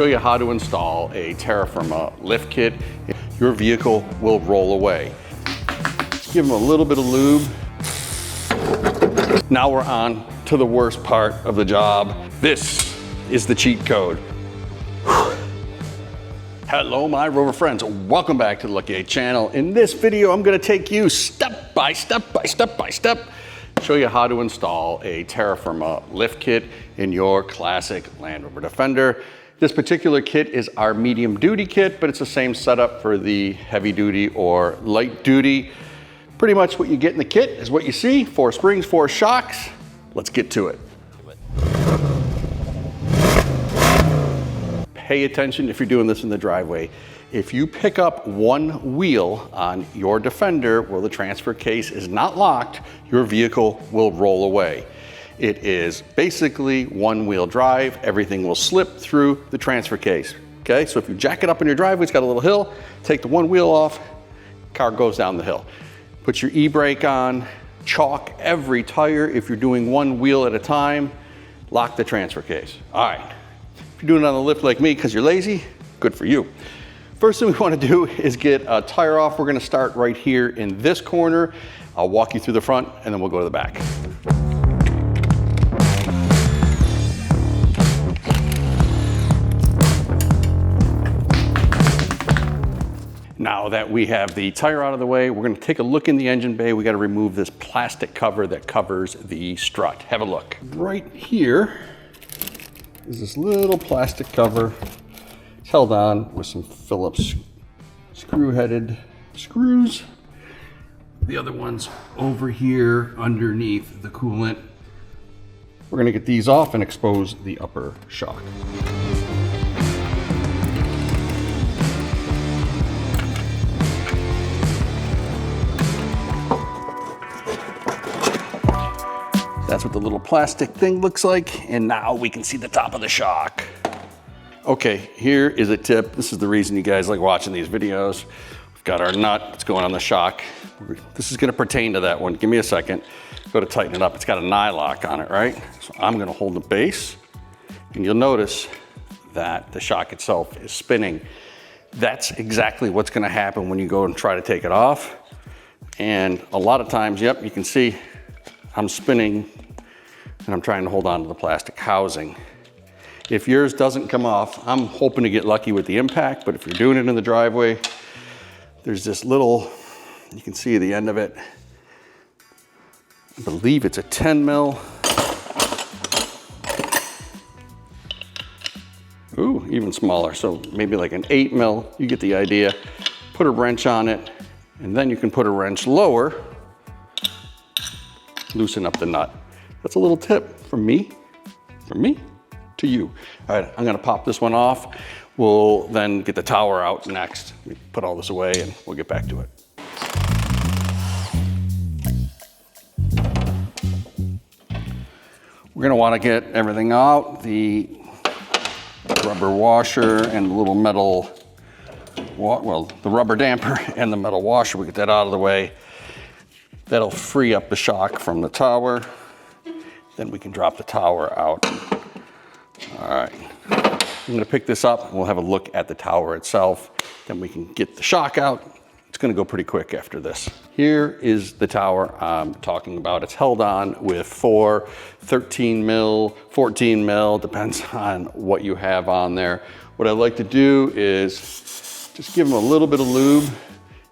show you how to install a Terrafirma lift kit. Your vehicle will roll away. Give them a little bit of lube. Now we're on to the worst part of the job. This is the cheat code. Hello, my Rover friends. Welcome back to the Lucky 8 channel. In this video, I'm gonna take you step by step, show you how to install a Terrafirma lift kit in your classic Land Rover Defender. This particular kit is our medium duty kit, but it's the same setup for the heavy duty or light duty. Pretty much what you get in the kit is what you see: 4 springs, 4 shocks. Let's get to it. Pay attention if you're doing this in the driveway. If you pick up one wheel on your Defender where the transfer case is not locked, your vehicle will roll away. It is basically one-wheel drive. Everything will slip through the transfer case. Okay, so if you jack it up in your driveway, it's got a little hill, take the one wheel off, car goes down the hill. Put your e-brake on, chalk every tire. If you're doing one wheel at a time, lock the transfer case. All right. If you're doing it on the lift like me because you're lazy, good for you. First thing we want to do is get a tire off. We're going to start right here in this corner. I'll walk you through the front and then we'll go to the back. Now that we have the tire out of the way, we're going to take a look in the engine bay. We got to remove this plastic cover that covers the strut. Have a look. Right here is this little plastic cover. It's held on with some Phillips screw-headed screws. The other one's over here underneath the coolant. We're going to get these off and expose the upper shock. That's what the little plastic thing looks like. And now we can see the top of the shock. Okay, here is a tip. This is the reason you guys like watching these videos. We've got our nut, it's going on the shock. This is gonna pertain to that one. Give me a second. Go to tighten it up. It's got a nylock on it, right? So I'm gonna hold the base, and you'll notice that the shock itself is spinning. That's exactly what's gonna happen when you go and try to take it off. And a lot of times, yep, you can see I'm spinning and I'm trying to hold on to the plastic housing. If yours doesn't come off, I'm hoping to get lucky with the impact, but if you're doing it in the driveway, there's this little, you can see the end of it. I believe it's a 10 mil. Ooh, even smaller, so maybe like an 8 mil, you get the idea. Put a wrench on it, and then you can put a wrench lower, loosen up the nut. That's a little tip from me to you. All right, I'm gonna pop this one off. We'll then get the tower out next. We put all this away and we'll get back to it. We're gonna wanna get everything out. The rubber washer and the little metal, well, the rubber damper and the metal washer, we get that out of the way. That'll free up the shock from the tower. Then we can drop the tower out. All right, I'm gonna pick this up and we'll have a look at the tower itself. Then we can get the shock out. It's gonna go pretty quick after this. Here is the tower I'm talking about. It's held on with 4 13 mil, 14 mil, depends on what you have on there. What I like to do is just give them a little bit of lube.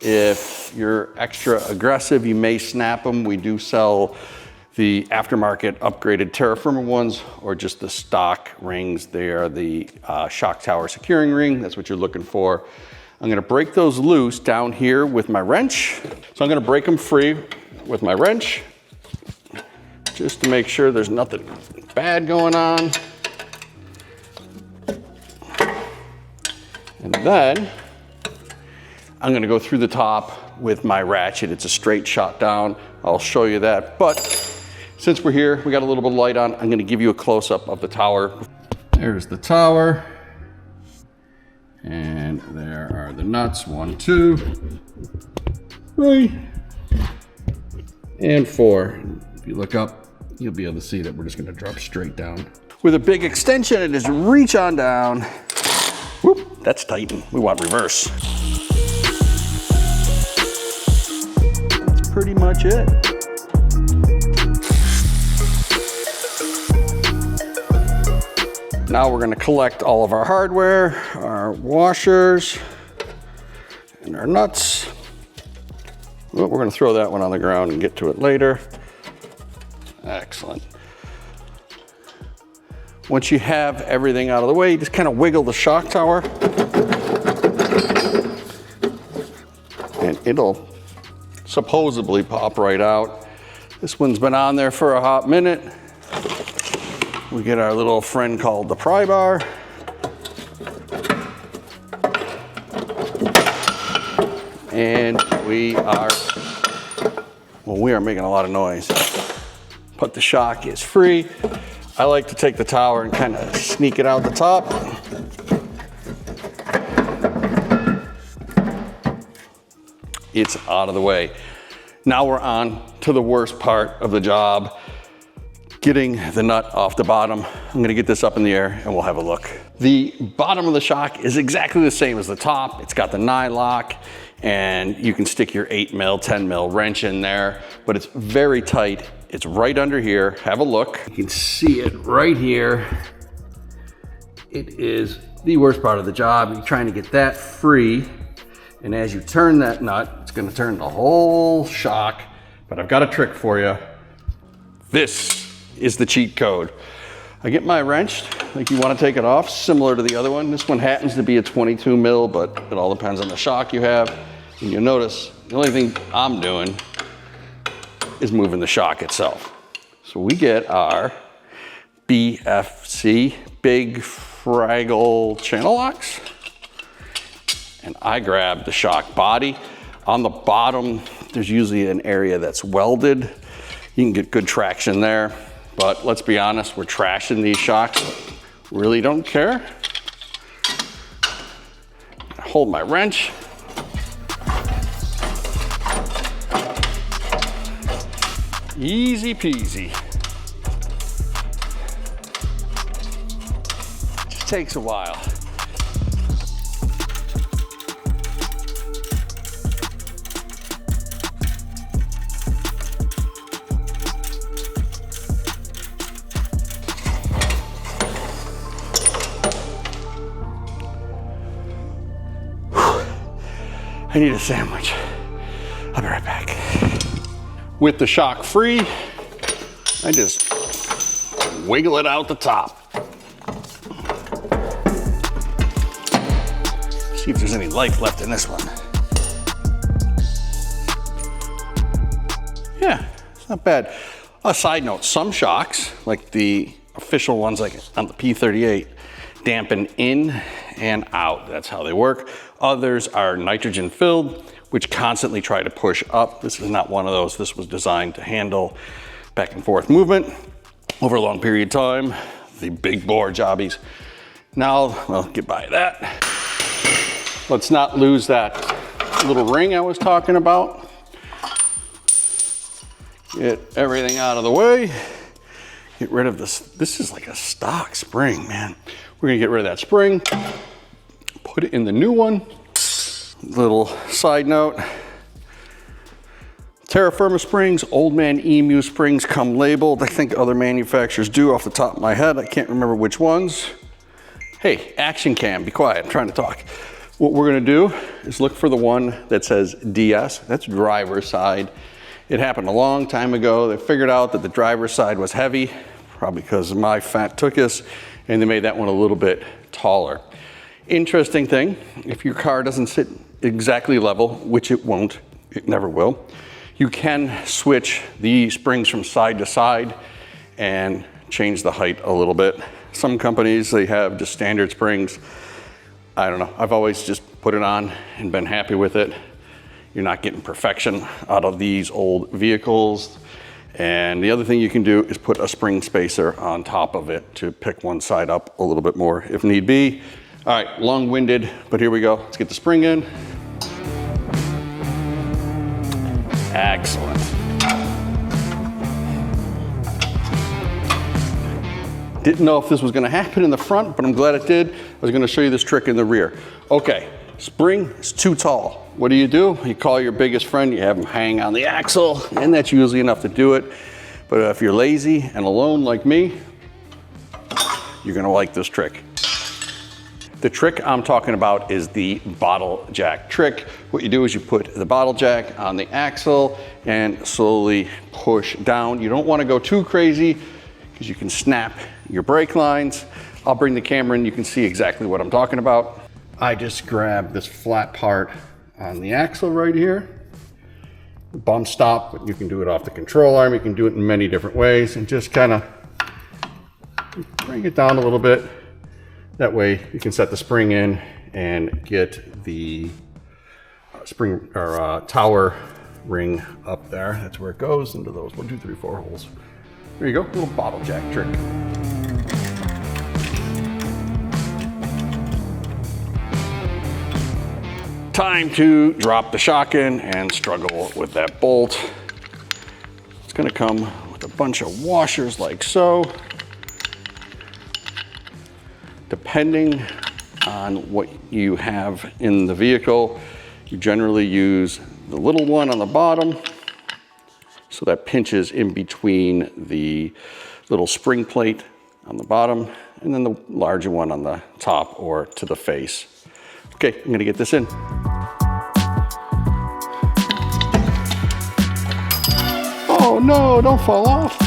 If you're extra aggressive, you may snap them. We do sell the aftermarket upgraded Terrafirma ones or just the stock rings. They are the shock tower securing ring. That's what you're looking for. I'm gonna break those loose down here with my wrench. So I'm gonna break them free with my wrench just to make sure there's nothing bad going on. And then I'm gonna go through the top with my ratchet. It's a straight shot down. I'll show you that. But since we're here, we got a little bit of light on, I'm gonna give you a close-up of the tower. There's the tower. And there are the nuts, 1, 2, 3, and 4. If you look up, you'll be able to see that we're just gonna drop straight down. With a big extension, and just reach on down Whoop, that's tightened. We want reverse. That's pretty much it. Now we're gonna collect all of our hardware, our washers, and our nuts. Well, we're gonna throw that one on the ground and get to it later. Excellent. Once you have everything out of the way, you just kind of wiggle the shock tower and it'll supposedly pop right out. This one's been on there for a hot minute. We get our little friend called the pry bar. And we are making a lot of noise. But the shock is free. I like to take the tower and kind of sneak it out the top. It's out of the way. Now we're on to the worst part of the job, getting the nut off the bottom. I'm gonna get this up in the air and we'll have a look. The bottom of the shock is exactly the same as the top. It's got the nylock and you can stick your 8mm, 10mm wrench in there, but it's very tight. It's right under here. Have a look. You can see it right here. It is the worst part of the job. You're trying to get that free. And as you turn that nut, it's gonna turn the whole shock. But I've got a trick for you. This is the cheat code. I get my wrench, like you wanna take it off, similar to the other one. This one happens to be a 22mm, but it all depends on the shock you have. And you'll notice, the only thing I'm doing is moving the shock itself. So we get our BFC, Big Fraggle channel locks. And I grab the shock body. On the bottom, there's usually an area that's welded. You can get good traction there, but let's be honest, we're trashing these shocks. Really don't care. I hold my wrench. Easy peasy. Just takes a while. I need a sandwich. I'll be right back. With the shock free, I just wiggle it out the top. See if there's any life left in this one. Yeah, it's not bad. A side note, some shocks, like the official ones like on the P38, dampen in and out. That's how they work. Others are nitrogen filled, which constantly try to push up. This is not one of those. This was designed to handle back and forth movement over a long period of time. The big bore jobbies. Now, well, get by that. Let's not lose that little ring I was talking about. Get everything out of the way. Get rid of this. This is like a stock spring, man. We're gonna get rid of that spring. Put it in the new one. Little side note. Terrafirma springs, Old Man Emu springs come labeled. I think other manufacturers do off the top of my head. I can't remember which ones. Hey, action cam, be quiet, I'm trying to talk. What we're gonna do is look for the one that says DS, that's driver's side. It happened a long time ago. They figured out that the driver's side was heavy, probably because of my fat tuchus, and they made that one a little bit taller. Interesting thing, if your car doesn't sit exactly level, which it won't, it never will, you can switch the springs from side to side and change the height a little bit. Some companies, they have just standard springs. I don't know, I've always just put it on and been happy with it. You're not getting perfection out of these old vehicles. And the other thing you can do is put a spring spacer on top of it to pick one side up a little bit more if need be. All right, long-winded, but here we go. Let's get the spring in. Excellent. Didn't know if this was gonna happen in the front, but I'm glad it did. was gonna show you this trick in the rear. Okay, spring is too tall. What do? You call your biggest friend, you have them hang on the axle, and that's usually enough to do it. But if you're lazy and alone like me, you're gonna like this trick. The trick I'm talking about is the bottle jack trick. What you do is you put the bottle jack on the axle and slowly push down. You don't want to go too crazy because you can snap your brake lines. I'll bring the camera in, you can see exactly what I'm talking about. I just grab this flat part on the axle right here. Bump stop, but you can do it off the control arm. You can do it in many different ways and just kind of bring it down a little bit. That way you can set the spring in and get the spring or tower ring up there. That's where it goes into those 1, 2, 3, 4 holes. There you go, little bottle jack trick. Time to drop the shock in and struggle with that bolt. It's gonna come with a bunch of washers like so. Depending on what you have in the vehicle, you generally use the little one on the bottom, so that pinches in between the little spring plate on the bottom, and then the larger one on the top or to the face. Okay, I'm gonna get this in. Oh no, don't fall off.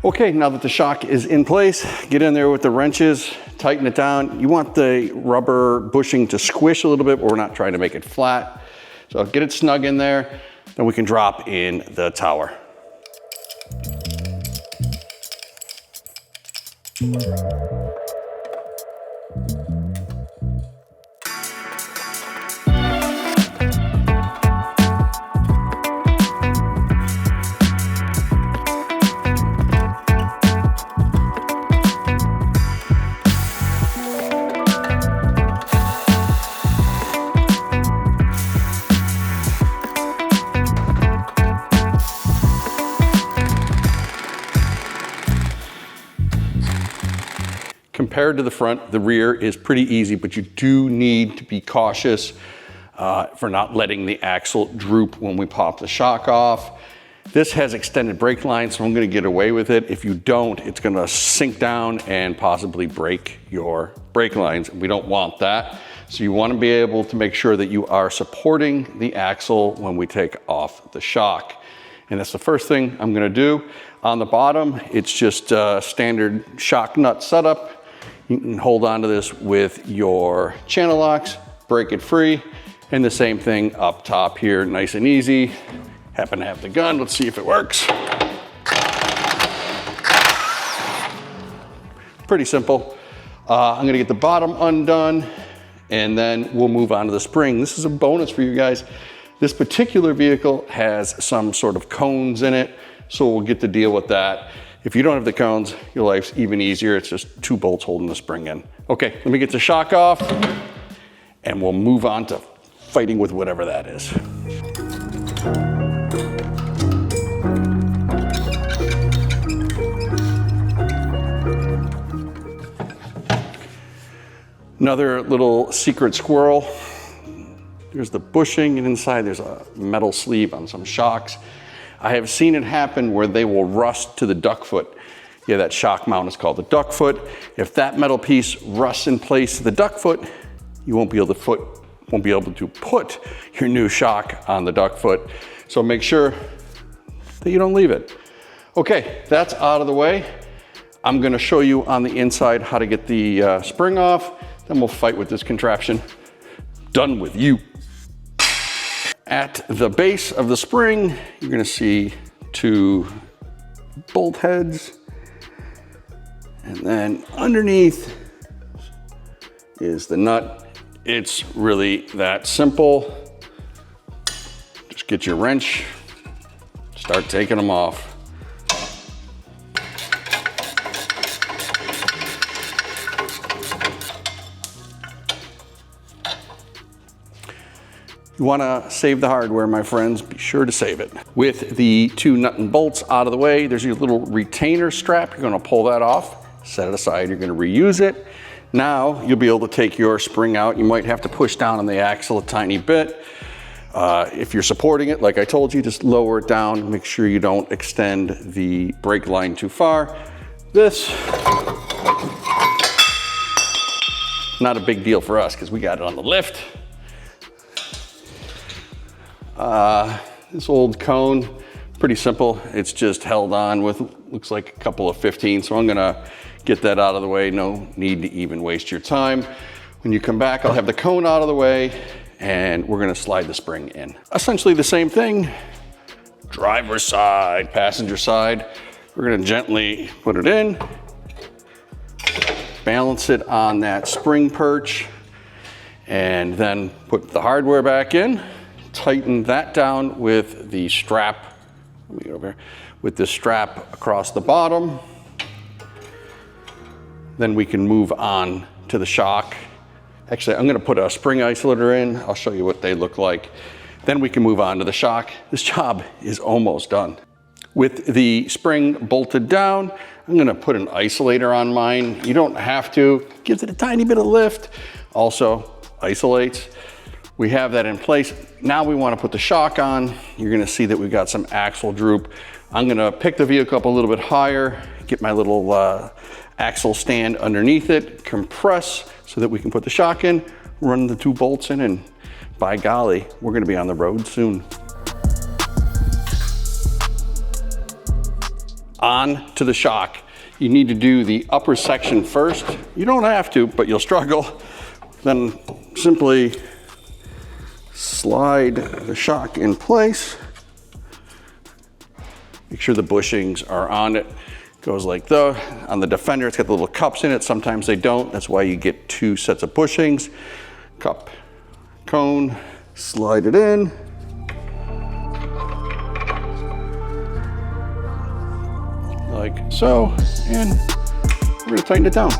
Okay, now that the shock is in place, get in there with the wrenches, tighten it down. You want the rubber bushing to squish a little bit, but we're not trying to make it flat. So get it snug in there, then we can drop in the tower. Compared to the front, the rear is pretty easy, but you do need to be cautious for not letting the axle droop when we pop the shock off. This has extended brake lines, so I'm gonna get away with it. If you don't, it's gonna sink down and possibly break your brake lines. We don't want that. So you wanna be able to make sure that you are supporting the axle when we take off the shock. And that's the first thing I'm gonna do. On the bottom, it's just a standard shock nut setup. You can hold on to this with your channel locks, break it free, and the same thing up top here, nice and easy. Happen to have the gun, let's see if it works. Pretty simple. I'm gonna get the bottom undone, and then we'll move on to the spring. This is a bonus for you guys. This particular vehicle has some sort of cones in it, so we'll get to deal with that. If you don't have the cones, your life's even easier. It's just 2 bolts holding the spring in. Okay, let me get the shock off and we'll move on to fighting with whatever that is. Another little secret squirrel. There's the bushing, and inside there's a metal sleeve on some shocks. I have seen it happen where they will rust to the duck foot. Yeah, that shock mount is called the duck foot. If that metal piece rusts in place to the duck foot, you won't be able to put your new shock on the duck foot. So make sure that you don't leave it. Okay, that's out of the way. I'm gonna show you on the inside how to get the spring off, then we'll fight with this contraption. Done with you. At the base of the spring, you're gonna see 2 bolt heads. And then underneath is the nut. It's really that simple. Just get your wrench, start taking them off. You wanna save the hardware, my friends, be sure to save it. With the 2 nut and bolts out of the way, there's your little retainer strap. You're gonna pull that off, set it aside, you're gonna reuse it. Now you'll be able to take your spring out. You might have to push down on the axle a tiny bit. If you're supporting it, like I told you, just lower it down. Make sure you don't extend the brake line too far. This, not a big deal for us because we got it on the lift. This old cone, pretty simple. It's just held on with, looks like a couple of 15. So I'm gonna get that out of the way. No need to even waste your time. When you come back, I'll have the cone out of the way and we're gonna slide the spring in. Essentially the same thing, driver's side, passenger side. We're gonna gently put it in, balance it on that spring perch, and then put the hardware back in. Tighten that down with the strap, let me get over here, with the strap across the bottom. Then we can move on to the shock. Actually, I'm gonna put a spring isolator in. I'll show you what they look like. Then we can move on to the shock. This job is almost done. With the spring bolted down, I'm gonna put an isolator on mine. You don't have to, gives it a tiny bit of lift. Also isolates. We have that in place. Now we want to put the shock on. You're gonna see that we've got some axle droop. I'm gonna pick the vehicle up a little bit higher, get my little axle stand underneath it, compress so that we can put the shock in, run the 2 bolts in, and by golly, we're gonna be on the road soon. On to the shock. You need to do the upper section first. You don't have to, but you'll struggle. Then simply slide the shock in place. Make sure the bushings are on it. Goes like that. On the Defender, it's got the little cups in it. Sometimes they don't. That's why you get 2 sets of bushings. Cup, cone, slide it in. Like so, and we're gonna tighten it down.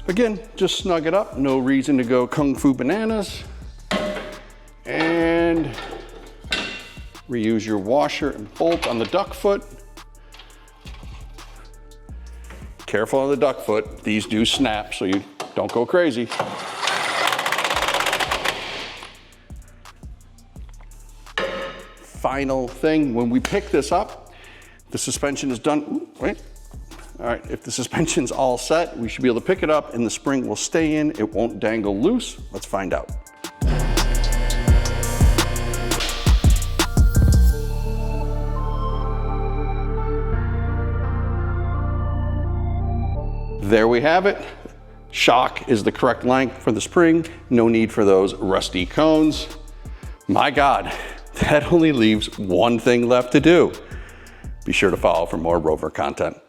Again, just snug it up. No reason to go kung fu bananas. And reuse your washer and bolt on the duck foot. Careful on the duck foot. These do snap, so you don't go crazy. Final thing, when we pick this up, the suspension is done. Ooh, wait. All right, if the suspension's all set, we should be able to pick it up and the spring will stay in. It won't dangle loose. Let's find out. There we have it. Shock is the correct length for the spring. No need for those rusty cones. My God, that only leaves one thing left to do. Be sure to follow for more Rover content.